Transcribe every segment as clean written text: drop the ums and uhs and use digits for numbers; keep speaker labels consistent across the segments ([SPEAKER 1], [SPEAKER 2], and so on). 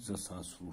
[SPEAKER 1] 2020।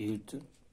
[SPEAKER 1] 8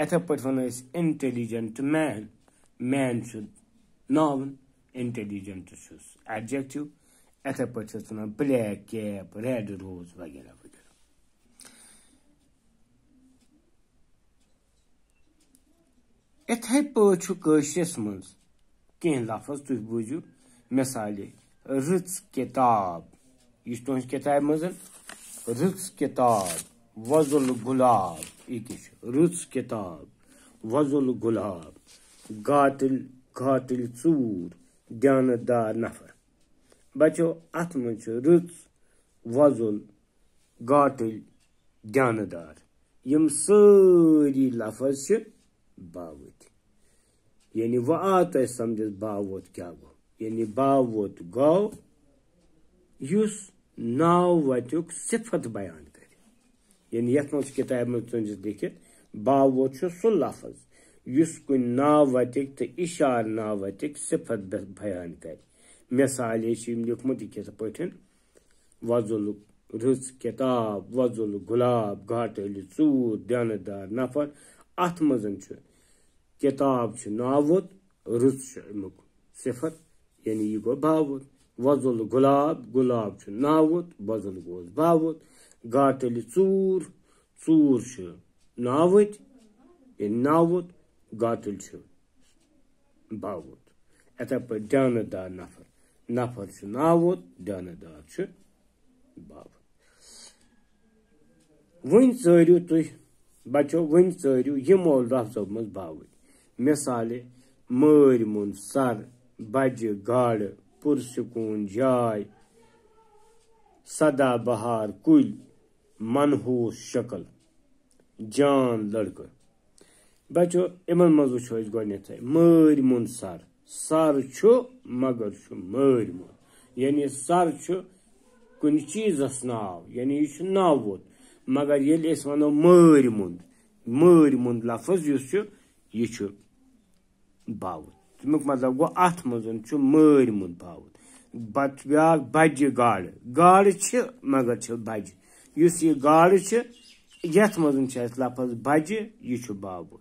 [SPEAKER 1] اتھے پٲٹھۍ ونو أسۍ انٹیلیجنٹ مین مین چھُ ناوُن انٹیلیجنٹ چھُس ایڈجیکٹِو اتھے پٲٹھۍ چھِس ونان بلیک کیپ ریڈ روز وغیرہ وغیرہ. اتھے پٲٹھۍ چھُ کٲشرِس منٛز کینٛہہ لفظ تُہۍ بوٗزِو مِثالے رٕژ کِتاب یہِ چھُ تُہنٛزِ کِتابہِ منٛز رٕژ کِتاب وۄزُل گُلاب یہِ کیٛاہ چھُ رٕژ کِتاب وۄزُل گُلاب گاتٕلۍ گاتٕلۍ ژوٗر دیانت دار نفر. بچو اتھ منٛز چھُ رٕژ وۄزُل گاتٕلۍ دیانت دار یِم سٲری لفظ چھِ باوٕتۍ. یعنی وۄنۍ آو تۄہہِ سمجھس باووت کیٛاہ گوٚو یعنی باووت گوٚو یُس ناو وتیُک صفت بیان کرِ. یعنی یتھ منٛز کِتابہِ منٛز تُہنٛدِس لیکھِتھ باووت چھُ سُہ لفظ یُس کُنہِ ناو وتِکۍ تہٕ اِشارٕ ناو وتِکۍ صفت بیان کرِ. مثالے چھِ یِم لیوٗکھمُت یہِ کِتھ پٲٹھۍ وۄزُل رٕژ کِتاب وۄزُل گُلاب گاٹٕلۍ ژوٗر دیانت دار نفر. اتھ منٛز چھُ کِتاب چھُ ناوُت رٕژ چھُ امیُک صفت یعنی یہِ گوٚو باوُت. وۄزُل گُلاب گُلاب چھُ ناوُت وۄزُل گوٚوس باوُت. گاٹٕلۍ ژوٗر ژوٗر چھُ ناوٕتۍ یعنی ناوُت گاٹٕلۍ چھُ باوُت. اتھے پٲٹھۍ دیانت دار نفر نفر چھُ ناوُت دیانت دار چھُ باوُت. وۄنۍ ژٲرِو تُہۍ بچو وۄنۍ ژٲرِو یِمو لفظو منٛز باوٕتۍ. مثالے مٲرۍ مُنٛد سر بجہِ گاڈٕ پُرسکوٗن جاے سدا بہار کُلۍ منحوٗس شکل جان لڑکہٕ. بچو یِمن منٛز وٕچھو أسۍ گۄڈٕنیتھے مٲرۍ مُنٛد سر سر چھُ مگر چھُ مٲرۍ مُنٛد یعنی سر چھُ کُنہِ چیٖزس ناو یعنی یہِ چھُ ناوُت مگر ییٚلہِ أسۍ ونو مٲرۍ مُنٛد لفظ یُس چھُ یہِ چھُ باوُت. تمیُک مطلب گوٚو اتھ منٛز چھُ مٲرۍ مُنٛد باوُت. بیاکھ بجہِ گاڈٕ گاڈٕ چھِ مگر چھِ بجہِ یُس یہِ گاڈٕ چھِ یتھ منٛز چھِ اسہِ لفظ بجہِ یہِ چھُ باوُت.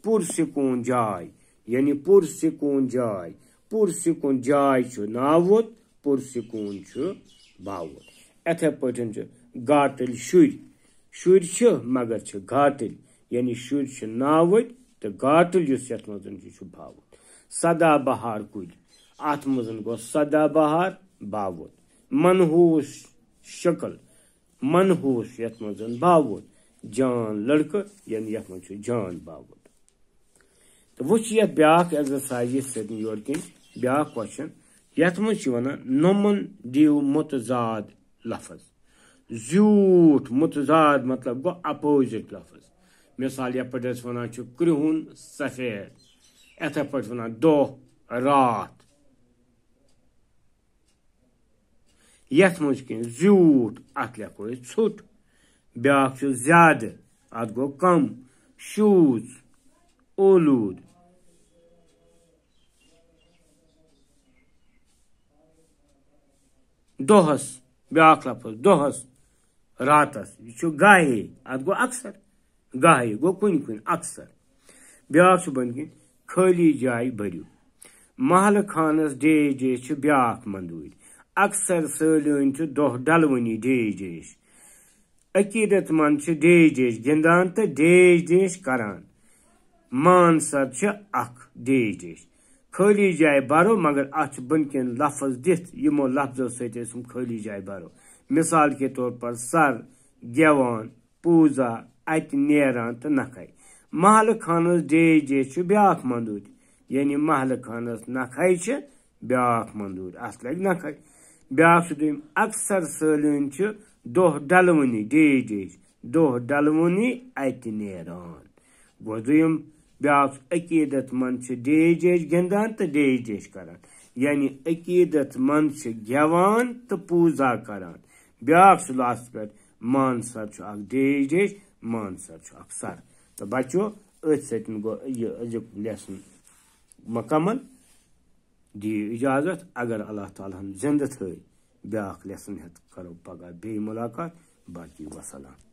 [SPEAKER 1] پُرسکوٗن جاے یعنی پُرسکوٗن جاے پُرسکوٗن جاے چھُ ناوُت پُرسکوٗن چھُ باوُت. اتھے پٲٹھۍ چھُ گاٹٕلۍ شُرۍ شُرۍ چھِ مگر چھِ گاٹٕلۍ یعنی شُرۍ چھِ ناوٕتۍ تہٕ گاٹٕلۍ یُس یتھ منٛز یہِ چھُ باوُت. سدا بہار کُلۍ اتھ منٛز گوٚو سدا بہار باوُت. منحوٗس شکل منحوٗس یتھ منٛز باوُت. جان لڑکہٕ یعنی یتھ منٛز چھُ جان باوُت. تہٕ وۄنۍ چھِ یتھ بیاکھ ایگزرسایز یتھ سۭتۍ یورٕ کِنۍ بیاکھ کوسچن یتھ منٛز چھِ ونان نۄمن دِیو مُتضاد لفظ. زیوٗٹھ مُتضاد مطلب گوٚو اپوزٹ لفظ. مثال یتھ پٲٹھۍ أسۍ ونان چھِ کرٛہُن سفید اتھے پٲٹھۍ ونان دۄہ راتھ. یتھ منٛز چھِ کینٛہہ زیوٗٹھ اتھ لیکھو أسۍ ژھوٚٹ. بیاکھ چھُ زیادٕ اتھ گوٚو کم. شوٗژ اولوٗد. دۄہس بیاکھ لفظ دۄہس راتس یہِ چھُ گاہے اتھ گوٚو اکثر گاہے گوٚو کُنہِ کُنہِ اکثر. بیاکھ چھُ بٔنۍ کِنۍ خٲلی جاے بٔرِو. محلہٕ خانس ڈیش ڈیش چھِ بیاکھ منٛدوٗرۍ. اکثر سٲلٲنۍ چھُ دۄہ ڈلوٕنی ڈیش ڈیش. عقیٖدت منٛد چھِ ڈیش ڈیش گِنٛدان تہٕ ڈیش ڈیش کران. مانسر چھِ اکھ ڈیش ڈیش. خٲلی جاے برو مگر اتھ چھُ بٔنۍ کِنۍ لفظ دِتھ یِمو لفظو سۭتۍ أسۍ یِم خٲلی جاے برو. مثال کے طور پر سر گیوان پوٗزا اتہِ نیران تہٕ نکھے. محلہٕ خانس ڈیش ڈیش چھُ بیاکھ منٛدوٗرۍ یعنی محلہٕ خانس نکھے چھِ بیاکھ منٛدوٗرۍ اتھ لگہِ نکھے. بیاکھ چھُ دوٚیِم اکثر سٲلٲنۍ چھِ دۄہ ڈلوٕنی ڈیش ڈیش دۄہ ڈلوٕنی اتہِ نیران گوٚو دوٚیِم. بیاکھ عقیٖدت منٛد چھِ ڈیش ڈیش گِنٛدان تہٕ ڈیش ڈیش کران یعنی عقیٖدت منٛد چھِ گیوان تہٕ پوٗزا کران. بیاکھ چھُ لاسٹس پٮ۪ٹھ مانسر چھُ اکھ ڈیش ڈیش مانسر چھُ اکھ سر. تہٕ بچو أتھۍ سۭتۍ گوٚو یہِ أزیُک لیسن مکمل. دِیِو اِجازت اگر اللہ تعالیٰ ہن زِنٛدٕ تھٲے بیاکھ لیسن ہٮ۪تھ کرو پگاہ بیٚیہِ مُلاقات. باقی وسلام.